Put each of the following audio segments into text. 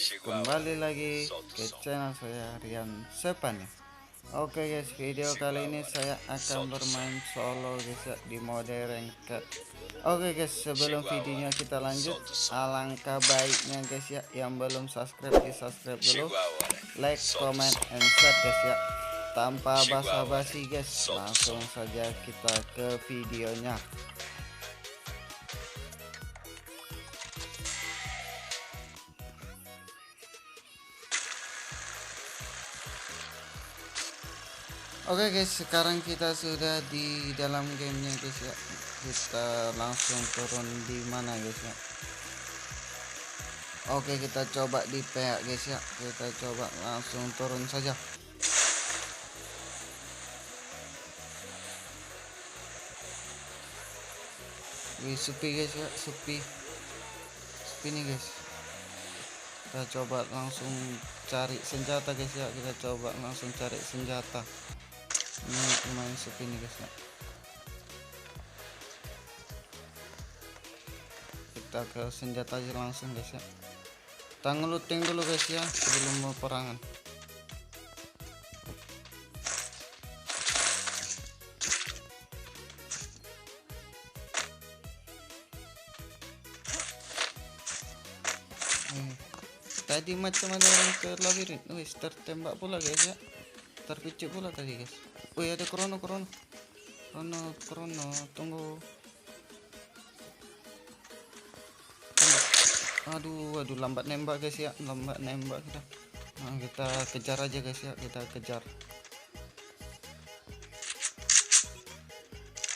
guys, kembali lagi ke channel saya Rian Sepan. Oke guys, video kali ini saya akan bermain solo guys ya, di mode ranked. Oke guys, sebelum videonya kita lanjut, alangkah baiknya guys ya, yang belum subscribe di subscribe dulu, like, comment, and share guys ya. Tanpa basa-basi guys, langsung saja kita ke videonya. Oke guys, sekarang kita sudah di dalam gamenya guys ya. Kita langsung turun di mana guys ya. Oke, kita coba di PA guys ya. Kita coba langsung turun saja. Wih, sepi guys ya, sepi nih guys. Kita coba langsung cari senjata guys ya. Kita coba langsung cari senjata. Ini lumayan sepi nih guys ya. Kita ke senjata aja langsung guys ya. Kita ngeluting dulu guys ya sebelum mau perangan. Tadi macam ada orang ke labirin. Wih, tertembak pula guys ya. Terpicu pula tadi guys. Wih, ada krono, tunggu. Aduh, lambat nembak guys ya, lambat nembak kita. Nah, kita kejar aja guys ya, kita kejar.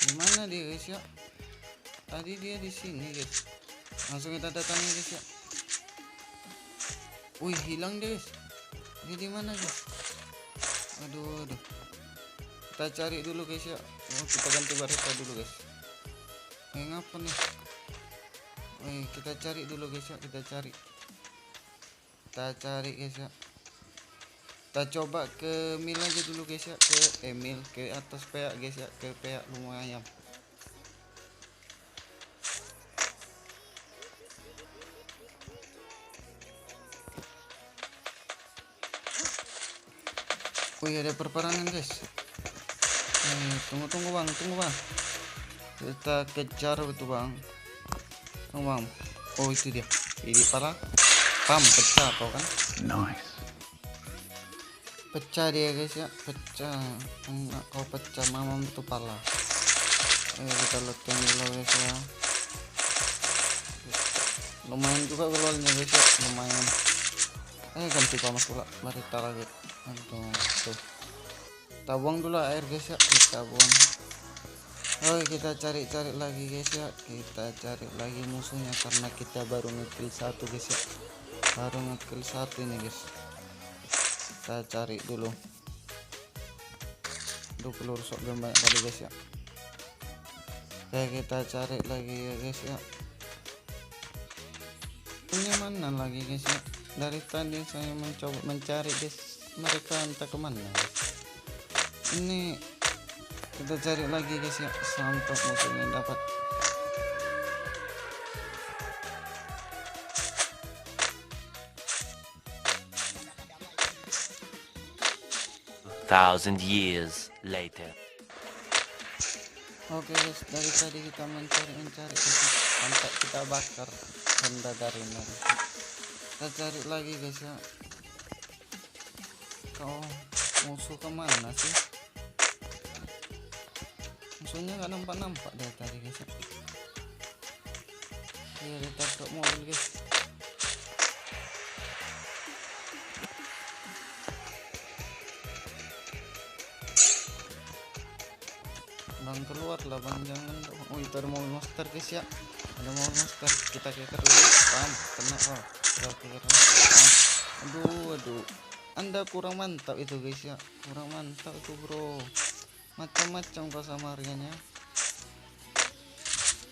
Gimana dia guys ya? Tadi dia di sini guys. Langsung kita datangi guys ya. Wih, hilang dia guys. Dia di mana guys? Aduh. Kita cari dulu guys ya. Kita ganti barita dulu guys. Ngapa nih? Wih, kita cari dulu guys ya. Kita cari guys ya. Kita coba ke mil aja dulu guys ya. Ke mil, ke atas PA guys ya. Ke PA lumayan. Wih, ada perperangan guys. Tunggu bang. Kita kejar itu bang. Tunggu bang. Oh, itu dia. Ini pala. Pam, pecah kau kan? Nice. Pecah dia guys ya. Pecah. Enggak, kau pecah mamam itu pala. Kita looting dulu guys ya. Lumayan juga gololnya guys ya. Lumayan. Ganti pamas pula. Barita lagi. Aduh, tuh. Kita buang dulu air guys ya. Kita buang. Oke, kita cari lagi guys ya. Kita cari lagi musuhnya karena kita baru ngekill satu guys ya. Baru ngekill satu ini guys. Kita cari dulu. Peluru shotgun banyak kali guys ya. Oke, kita cari lagi ya guys ya. Ini mana lagi guys ya. Dari tadi saya mencoba mencari guys. Mereka entah kemana guys. Ini kita cari lagi guys ya sampai musuhnya dapat. Thousand years later. Oke guys, dari tadi kita mencari guys, sampai kita bakar benda dari mana. Kita cari lagi guys ya. Kau musuh kemana sih? Musuhnya nggak nampak dari tadi guys ya. Dia ditabrak mobil guys. Bang, keluar lah bang, jangan. Oh, itu ada mobil monster guys ya. Ada mobil monster. Kita keker dulu. Pam, kena. Oh, kita keker. Aduh. Anda kurang mantap itu guys ya. Kurang mantap itu bro. Macam-macam kau sama Rian ya.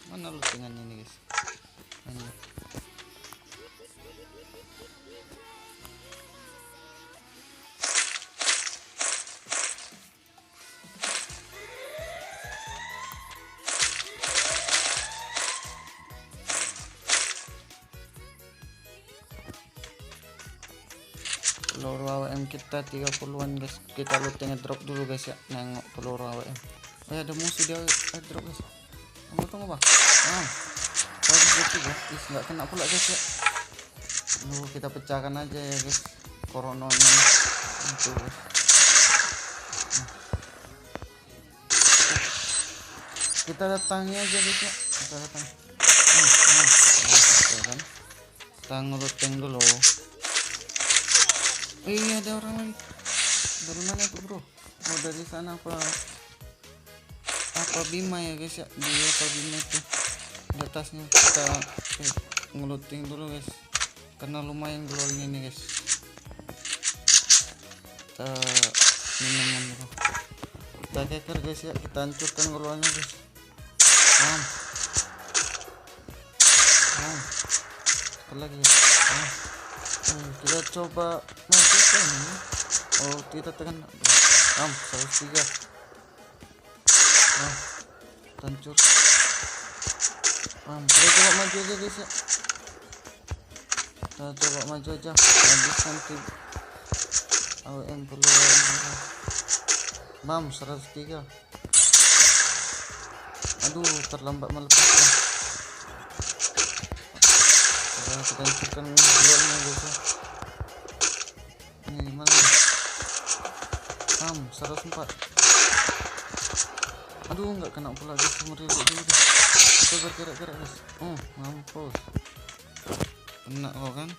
Mana lootingannya nih guys? Ini. kita 30-an guys. Kita looting drop dulu guys ya. Nengok peluru awak ya. Oh ya, ada musuh dia drop guys. Tunggu bang. Bagus gitu ya. Nggak kena pula guys ya. Kita pecahkan aja ya guys. Coronanya itu guys. Kita datangi aja guys ya. Kita datang. Kan. Kita ngeluting dulu. Iya, ada orang lagi. Dari mana tuh bro? Oh, dari sana apa Bima ya guys ya. Di apa Bima itu di atasnya. Kita ngeluting dulu guys, karena lumayan glownya nih guys. Kita minuman dulu, kita keker guys ya. Kita hancurkan glownya guys. Sekali lagi guys. Kita coba matikan ini. Oh, kita tekan 103. Hancur. Kita coba maju aja guys ya. Kita coba maju aja. Habis nanti AWM peluru. 103. Aduh, terlambat melepaskan. Kita hancurkan bloknya guys ya. Ini mana guys? 104. Aduh, nggak kena pula guys. Merilik dulu guys. Kita bergerak-gerak guys. Mampus. Kena kok kan.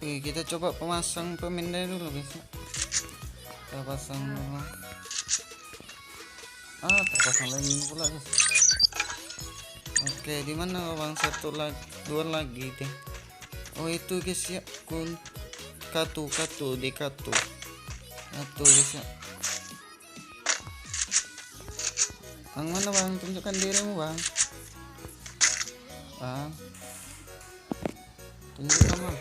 Kita coba pemasang pemindai dulu guys. Kita pasang dulu. Terpasang lagi pula guys. Oke, di mana bang? Satu lagi, dua lagi deh. Oh itu guys ya, katu di katu guys ya. Bang mana bang? Tunjukkan dirimu bang. Tunjukkan bang.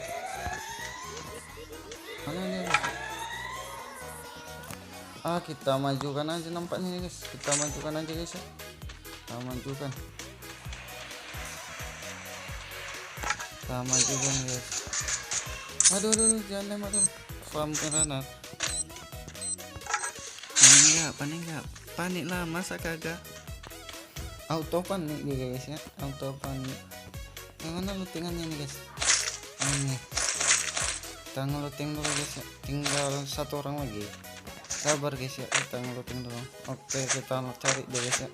Mana dia? Kita majukan aja nampaknya guys. Kita majukan aja guys ya. Kita majukan guys. Aduh, jangan lempar dulu. Farm granat. Panik enggak? Panik lah, masa kagak? Auto panik nih guys ya. Auto panik. Yang mana lootingannya nih guys? Ini. Kita ngeluting dulu guys ya. Tinggal satu orang lagi. Sabar guys ya, kita ngeluting dulu. Oke, kita cari deh guys ya.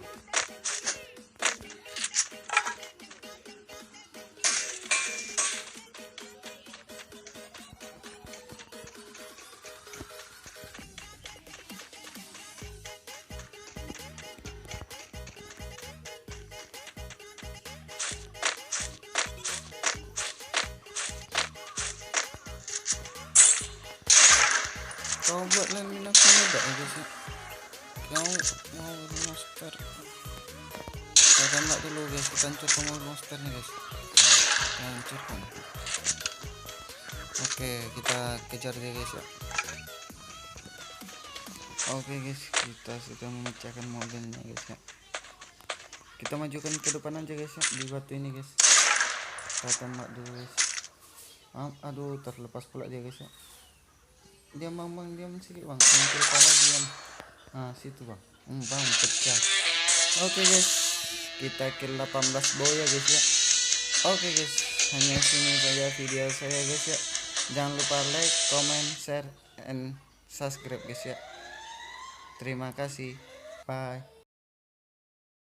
Kau buat landing aku enggak ya guys ya. Kau mau monster. Kita tembak dulu guys. Kita hancurkan monsternya guys. Kita hancurkan. Oke, kita kejar dia guys ya. Oke guys, kita sudah memecahkan mobilnya guys ya. Kita majukan ke depan aja guys ya, di batu ini guys. Kita tembak dulu guys. Aduh, terlepas pula dia guys ya. Diam bang, diam sedikit bang. Muncul pala diam. Situ bang. Bang pecah. Oke guys, kita kill 18 boya guys ya. Oke guys, hanya sini saja video saya guys ya. Jangan lupa like, comment, share, and subscribe guys ya. Terima kasih. Bye.